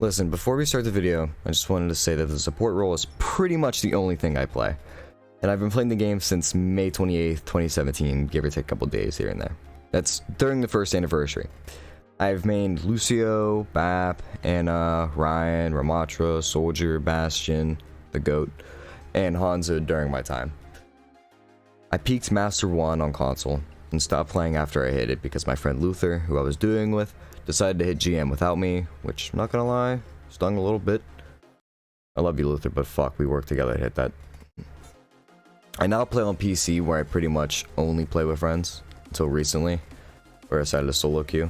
Listen, before we start the video, I just wanted to say that the support role is pretty much the only thing I play. And I've been playing the game since May 28th, 2017, give or take a couple days here and there. That's during the first anniversary. I've mained Lucio, Bap, Anna, Ryan, Ramatra, Soldier, Bastion, the GOAT, and Hanzo during my time. I peaked Master 1 on console and stopped playing after I hit it because my friend Luther, who I was doing with, decided to hit GM without me, which, not gonna lie, stung a little bit. I love you, Luther, but fuck, we worked together to hit that. I now play on PC, where I pretty much only play with friends, until recently, where I decided to solo queue.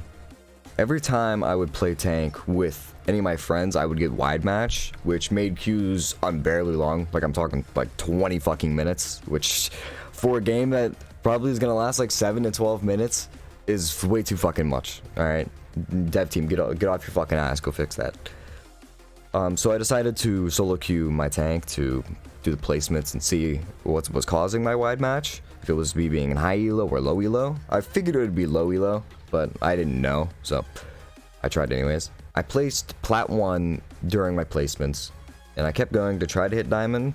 Every time I would play tank with any of my friends, I would get wide match, which made queues unbearably long. Like, I'm talking like 20 fucking minutes, which for a game that probably is gonna last like 7 to 12 minutes is way too fucking much. Alright, dev team, get off your fucking ass, go fix that. So I decided to solo queue my tank to do the placements and see what was causing my wide match. If it was me being in high elo or low elo. I figured it would be low elo, but I didn't know, so I tried anyways. I placed Plat 1 during my placements, and I kept going to try to hit Diamond,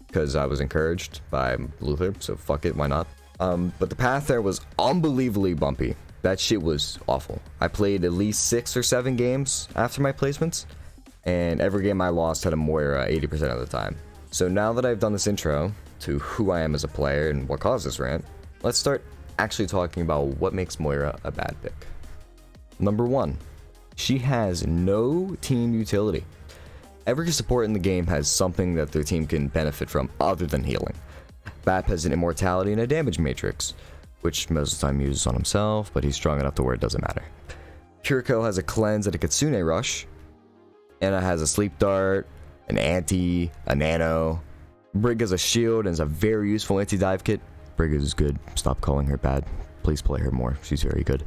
because I was encouraged by Luther, so fuck it, why not? But the path there was unbelievably bumpy. That shit was awful. I played at least 6 or 7 games after my placements, and every game I lost had a Moira 80% of the time. So now that I've done this intro to who I am as a player and what caused this rant, let's start actually talking about what makes Moira a bad pick. Number 1, she has no team utility. Every support in the game has something that their team can benefit from other than healing. Bap has an immortality and a damage matrix, which most of the time he uses on himself, but he's strong enough to where it doesn't matter. Kiriko has a cleanse and a Kitsune rush. Anna has a sleep dart, an anti, a nano. Brig has a shield and is a very useful anti-dive kit. Brig is good. Stop calling her bad. Please play her more. She's very good.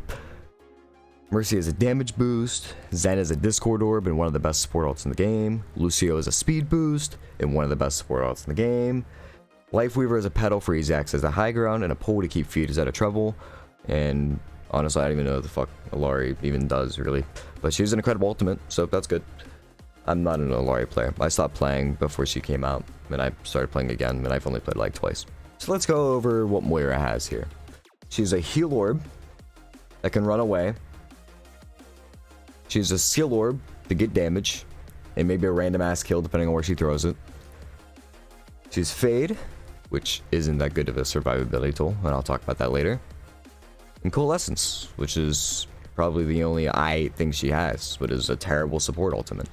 Mercy has a damage boost. Zen is a Discord orb and one of the best support ults in the game. Lucio is a speed boost and one of the best support ults in the game. Lifeweaver is a pedal for easy access to high ground and a pull to keep feeders out of trouble. And honestly, I don't even know what the fuck Alari even does, really. But she's an incredible ultimate, so that's good. I'm not an Alari player. I stopped playing before she came out, and I started playing again, and I've only played like twice. So let's go over what Moira has here. She's a heal orb that can run away. She's a skill orb to get damage, and maybe a random ass kill depending on where she throws it. She's Fade, which isn't that good of a survivability tool, and I'll talk about that later. And Coalescence, which is probably the only thing she has, but is a terrible support ultimate.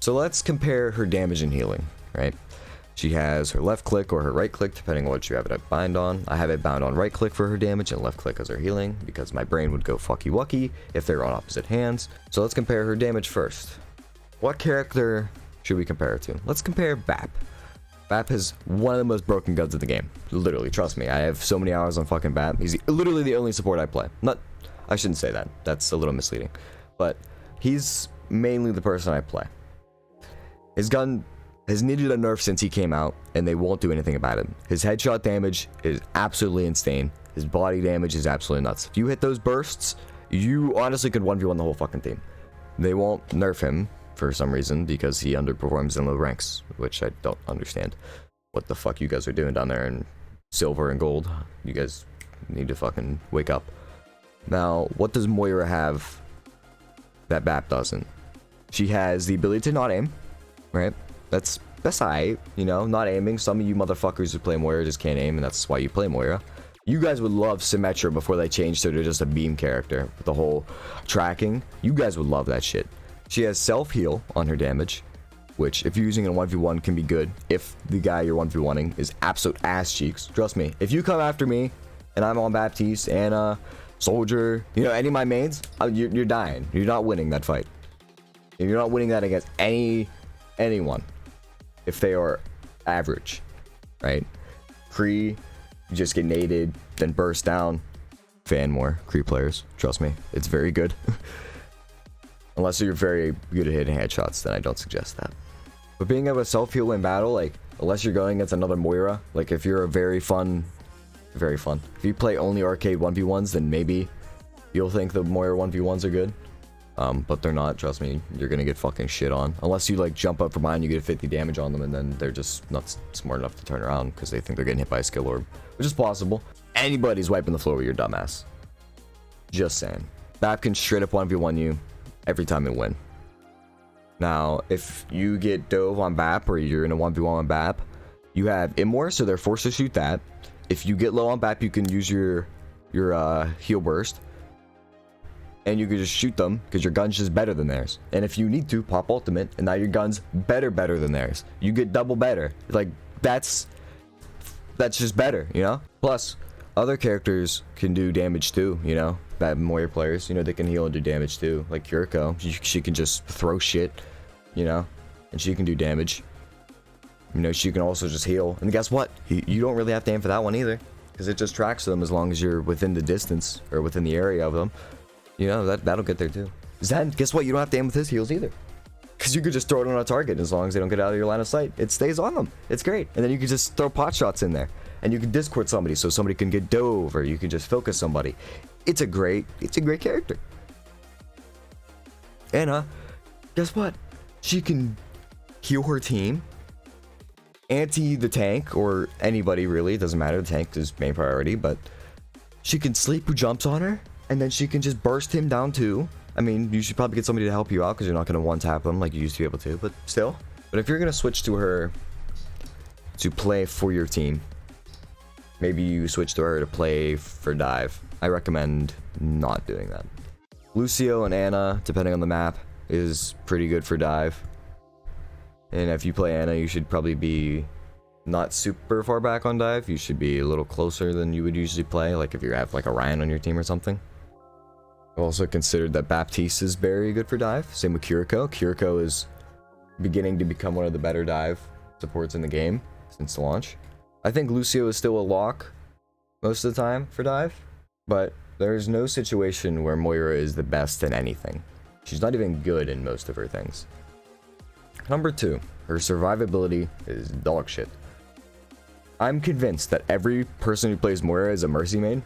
So let's compare her damage and healing, right? She has her left click or her right click, depending on what you have it bind on. I have it bound on right click for her damage and left click as her healing, because my brain would go fucky wucky if they were on opposite hands. So let's compare her damage first. What character should we compare her to? Let's compare Bap. Bap is one of the most broken guns in the game. Literally, trust me, I have so many hours on fucking Bap. He's literally the only support I play. I shouldn't say that. That's a little misleading. But he's mainly the person I play. His gun has needed a nerf since he came out, and they won't do anything about it. His headshot damage is absolutely insane. His body damage is absolutely nuts. If you hit those bursts, you honestly could 1v1 the whole fucking team. They won't nerf him for some reason because he underperforms in low ranks, which I don't understand. What the fuck you guys are doing down there in silver and gold? You guys need to fucking wake up. Now, what does Moira have that Bap doesn't? She has the ability to not aim, right? That's alright, you know, not aiming. Some of you motherfuckers who play Moira just can't aim, and that's why you play Moira. You guys would love Symmetra before they changed her to just a beam character with the whole tracking. You guys would love that shit. She has self-heal on her damage, which if you're using it in 1v1 can be good if the guy you're 1v1ing is absolute ass cheeks. Trust me, if you come after me and I'm on Baptiste, Anna, Soldier, you know, any of my mains, you're dying. You're not winning that fight. You're not winning that against anyone if they are average, right? Kree, you just get naded, then burst down. Fan more Kree players, trust me, it's very good. Unless you're very good at hitting headshots, then I don't suggest that. But being able to self-heal in battle, like, unless you're going against another Moira, like if you're a very fun. If you play only arcade 1v1s, then maybe you'll think the Moira 1v1s are good. But they're not, trust me, you're gonna get fucking shit on. Unless you like jump up from behind, you get 50 damage on them, and then they're just not smart enough to turn around because they think they're getting hit by a skill orb, which is possible. Anybody's wiping the floor with your dumbass. Just saying. BAP can straight up 1v1 you every time and win. Now, if you get dove on BAP or you're in a 1v1 on BAP, you have Immor, so they're forced to shoot that. If you get low on BAP, you can use your heal burst. And you can just shoot them because your gun's just better than theirs. And if you need to, pop ultimate, and now your gun's better than theirs. You get double better. Like, that's just better, you know? Plus, other characters can do damage too, you know? Bad Moira players, you know, they can heal and do damage too. Like Kiriko, she can just throw shit, you know? And she can do damage. You know, she can also just heal. And guess what? You don't really have to aim for that one either. Because it just tracks them as long as you're within the distance or within the area of them. You know, that'll get there too. Then, guess what? You don't have to aim with his heals either. Because you could just throw it on a target as long as they don't get out of your line of sight. It stays on them. It's great. And then you can just throw pot shots in there. And you can discord somebody so somebody can get dove, or you can just focus somebody. It's a great character. And guess what? She can heal her team, anti the tank, or anybody really. It doesn't matter. The tank is main priority, but she can sleep who jumps on her. And then she can just burst him down too. I mean, you should probably get somebody to help you out because you're not going to one-tap them like you used to be able to, but still. But if you're going to switch to her to play for your team, maybe you switch to her to play for dive. I recommend not doing that. Lucio and Ana, depending on the map, is pretty good for dive. And if you play Ana, you should probably be not super far back on dive. You should be a little closer than you would usually play, like if you have like a Ryan on your team or something. I've also considered that Baptiste is very good for dive. Same with Kiriko. Kiriko is beginning to become one of the better dive supports in the game since the launch. I think Lucio is still a lock most of the time for dive, but there's no situation where Moira is the best in anything. She's not even good in most of her things. Number 2, her survivability is dog shit. I'm convinced that every person who plays Moira is a Mercy main.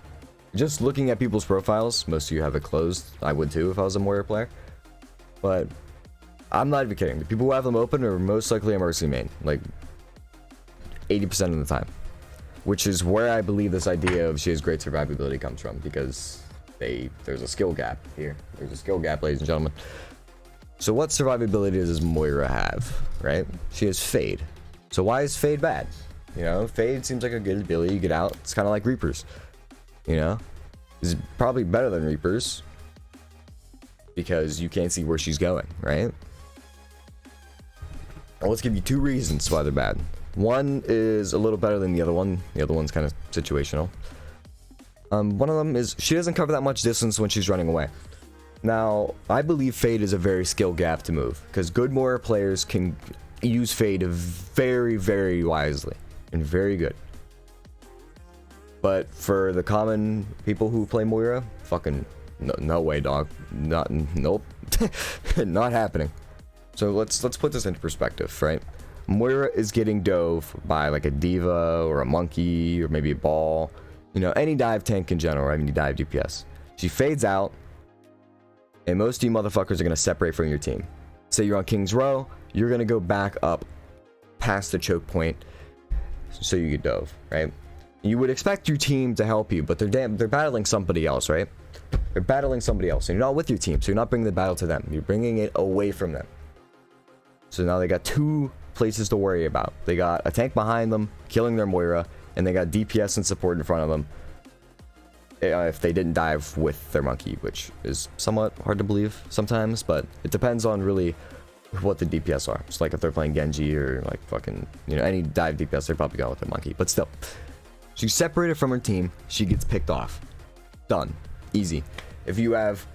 Just looking at people's profiles, most of you have it closed. I would too if I was a Moira player. But I'm not even kidding. The people who have them open are most likely a Mercy main, like 80% of the time. Which is where I believe this idea of she has great survivability comes from, because there's a skill gap here. There's a skill gap, ladies and gentlemen. So what survivability does Moira have, right? She has Fade. So why is Fade bad? You know, Fade seems like a good ability. You get out. It's kind of like Reapers. You know? It's probably better than Reapers. Because you can't see where she's going, right? Well, let's give you 2 reasons why they're bad. One is a little better than the other one. The other one's kind of situational. One of them is she doesn't cover that much distance when she's running away. Now, I believe Fade is a very skill gap to move, because good Moira players can use Fade very, very wisely and very good. But for the common people who play Moira, fucking no way, dog. Nope. Not happening. So let's put this into perspective, right? Moira is getting dove by like a diva or a monkey or maybe a ball. You know, any dive tank in general, or any dive DPS. She fades out, and most of you motherfuckers are going to separate from your team. Say you're on King's Row, you're going to go back up past the choke point so you get dove, right? You would expect your team to help you, but they're battling somebody else, right? They're battling somebody else, and you're not with your team, so you're not bringing the battle to them. You're bringing it away from them. So now they got 2 places to worry about. They got a tank behind them, killing their Moira, and they got DPS and support in front of them. If they didn't dive with their monkey, which is somewhat hard to believe sometimes, but it depends on really what the DPS are. It's like if they're playing Genji or like fucking, you know, any dive DPS, they're probably going with the monkey. But still, she's separated from her team. She gets picked off. Done. Easy. If you have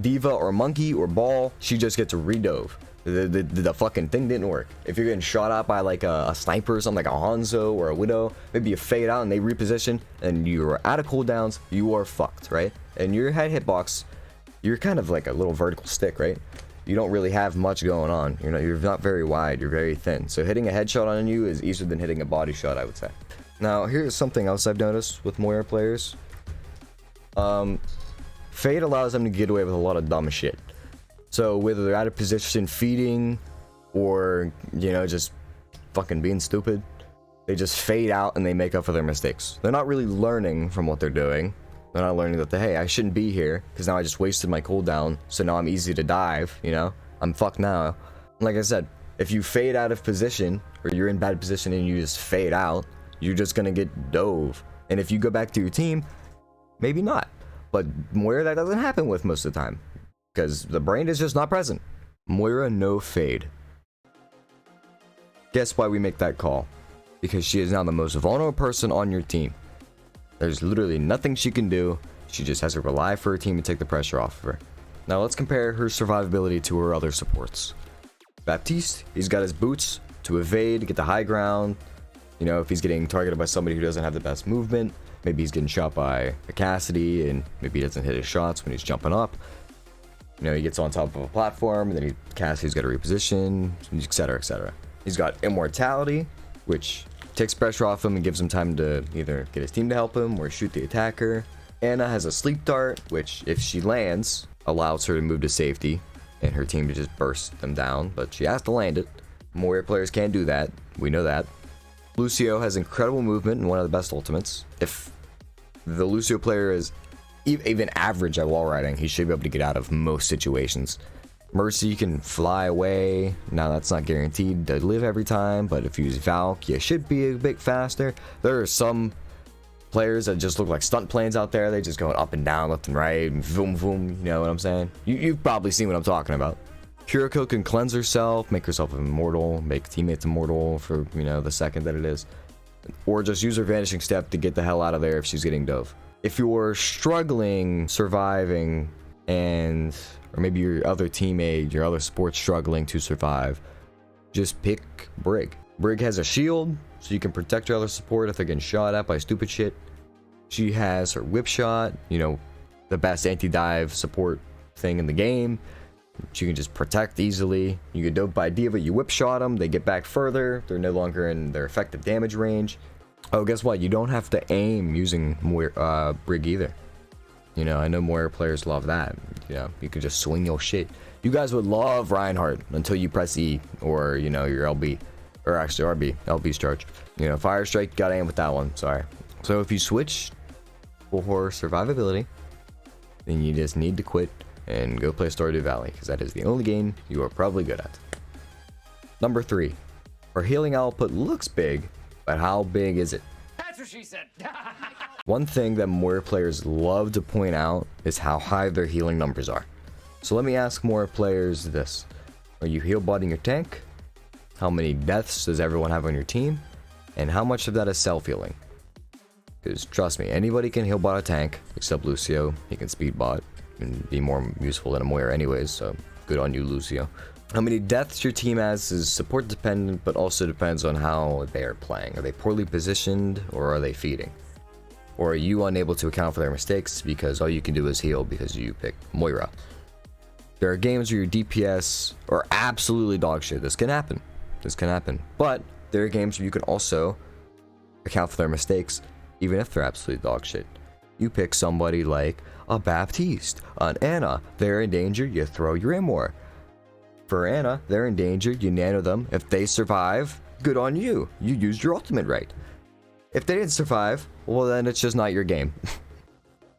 Diva or Monkey or Ball, she just gets redove. The fucking thing didn't work. If you're getting shot out by like a sniper or something, like a Hanzo or a Widow, maybe you fade out and they reposition and you're out of cooldowns, you are fucked, right? And your head hitbox, you're kind of like a little vertical stick, right? You don't really have much going on. You're not very wide, you're very thin. So hitting a headshot on you is easier than hitting a body shot, I would say. Now, here's something else I've noticed with Moira players. Fade allows them to get away with a lot of dumb shit. So whether they're out of position feeding or, you know, just fucking being stupid, they just fade out and they make up for their mistakes. They're not really learning from what they're doing. They're not learning that, hey, I shouldn't be here because now I just wasted my cooldown, so now I'm easy to dive, you know? I'm fucked now. Like I said, if you fade out of position or you're in bad position and you just fade out, you're just gonna get dove. And if you go back to your team, maybe not. But Moira, that doesn't happen with most of the time because the brain is just not present. Moira, no fade. Guess why we make that call? Because she is now the most vulnerable person on your team. There's literally nothing she can do. She just has to rely for her team to take the pressure off of her. Now let's compare her survivability to her other supports. Baptiste, he's got his boots to evade, get the high ground. You know, if he's getting targeted by somebody who doesn't have the best movement, maybe he's getting shot by a Cassidy and maybe he doesn't hit his shots when he's jumping up. You know, he gets on top of a platform and then Cassidy's got to reposition, etc, etc. He's got immortality, which takes pressure off him and gives him time to either get his team to help him or shoot the attacker. Anna has a sleep dart, which if she lands, allows her to move to safety and her team to just burst them down, but she has to land it. Moira players can't do that, we know that. Lucio has incredible movement and one of the best ultimates. If the Lucio player is even average at wall riding, he should be able to get out of most situations. Mercy can fly away. Now that's not guaranteed to live every time, but if you use Valk, you should be a bit faster. There are some players that just look like stunt planes out there. They just go up and down, left and right, and boom, boom. You know what I'm saying? You've probably seen what I'm talking about. Kiriko can cleanse herself, make herself immortal, make teammates immortal for, you know, the second that it is. Or just use her vanishing step to get the hell out of there if she's getting dove. If you're struggling, surviving, or maybe your other teammate, your other support struggling to survive, just pick Brig. Brig has a shield, so you can protect your other support if they're getting shot at by stupid shit. She has her whip shot, you know, the best anti-dive support thing in the game. She can just protect easily. You get doped by D.Va, you whip shot them, they get back further, they're no longer in their effective damage range. Oh, guess what? You don't have to aim using Brig either. You know, I know Moira players love that. You know, you can just swing your shit. You guys would love Reinhardt until you press E or, you know, your LB. Or actually RB, LB's charge. You know, Fire Strike, gotta aim with that one, sorry. So if you switch for survivability, then you just need to quit and go play Stardew Valley, because that is the only game you are probably good at. Number 3. Our healing output looks big, but how big is it? That's what she said. One thing that Moira players love to point out is how high their healing numbers are. So let me ask Moira players this. Are you heal botting your tank? How many deaths does everyone have on your team? And how much of that is self-healing? Because trust me, anybody can heal bot a tank, except Lucio. He can speed bot and be more useful than a Moira anyways, so good on you, Lucio. How many deaths your team has is support dependent, but also depends on how they are playing. Are they poorly positioned, or are they feeding? Or are you unable to account for their mistakes because all you can do is heal because you pick Moira? There are games where your DPS are absolutely dog shit. This can happen. This can happen. But there are games where you can also account for their mistakes, even if they're absolutely dog shit. You pick somebody like a Baptiste, an Anna. They're in danger, you throw your Immor. For Anna, they're in danger, you nano them. If they survive, good on you. You used your ultimate right. If they didn't survive, well then it's just not your game.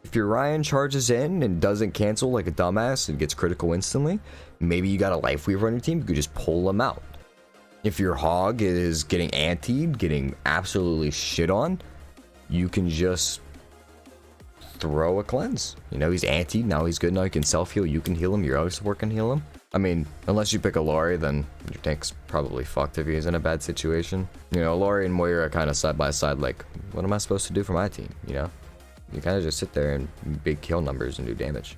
If your Ryan charges in and doesn't cancel like a dumbass and gets critical instantly, maybe you got a Life Weaver on your team, you could just pull them out. If your Hog is getting antied, getting absolutely shit on, you can just throw a cleanse. You know, he's antied, now he's good, now he can self-heal, you can heal him, your other support can heal him. I mean, unless you pick a Laurie, then your tank's probably fucked if he's in a bad situation. You know, Laurie and Moira are kind of side by side, like, what am I supposed to do for my team, you know? You kind of just sit there and big kill numbers and do damage.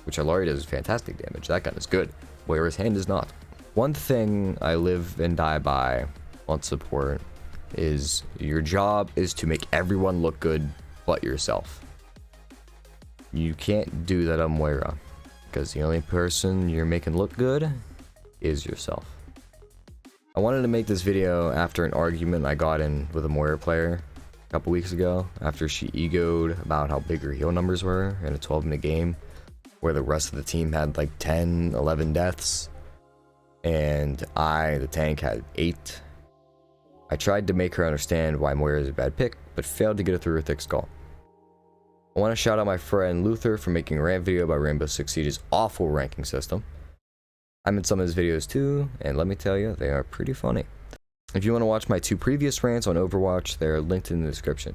Which Laurie does fantastic damage, that gun is good. Moira's hand is not. One thing I live and die by on support is your job is to make everyone look good but yourself. You can't do that on Moira, because the only person you're making look good is yourself. I wanted to make this video after an argument I got in with a Moira player a couple weeks ago, after she egoed about how big her heal numbers were in a 12-minute game, where the rest of the team had like 10, 11 deaths, and I, the tank, had 8. I tried to make her understand why Moira is a bad pick, but failed to get it through her thick skull. I want to shout out my friend Luther for making a rant video about Rainbow Six Siege's awful ranking system. I'm in some of his videos too, and let me tell you, they are pretty funny. If you want to watch my 2 previous rants on Overwatch, they are linked in the description.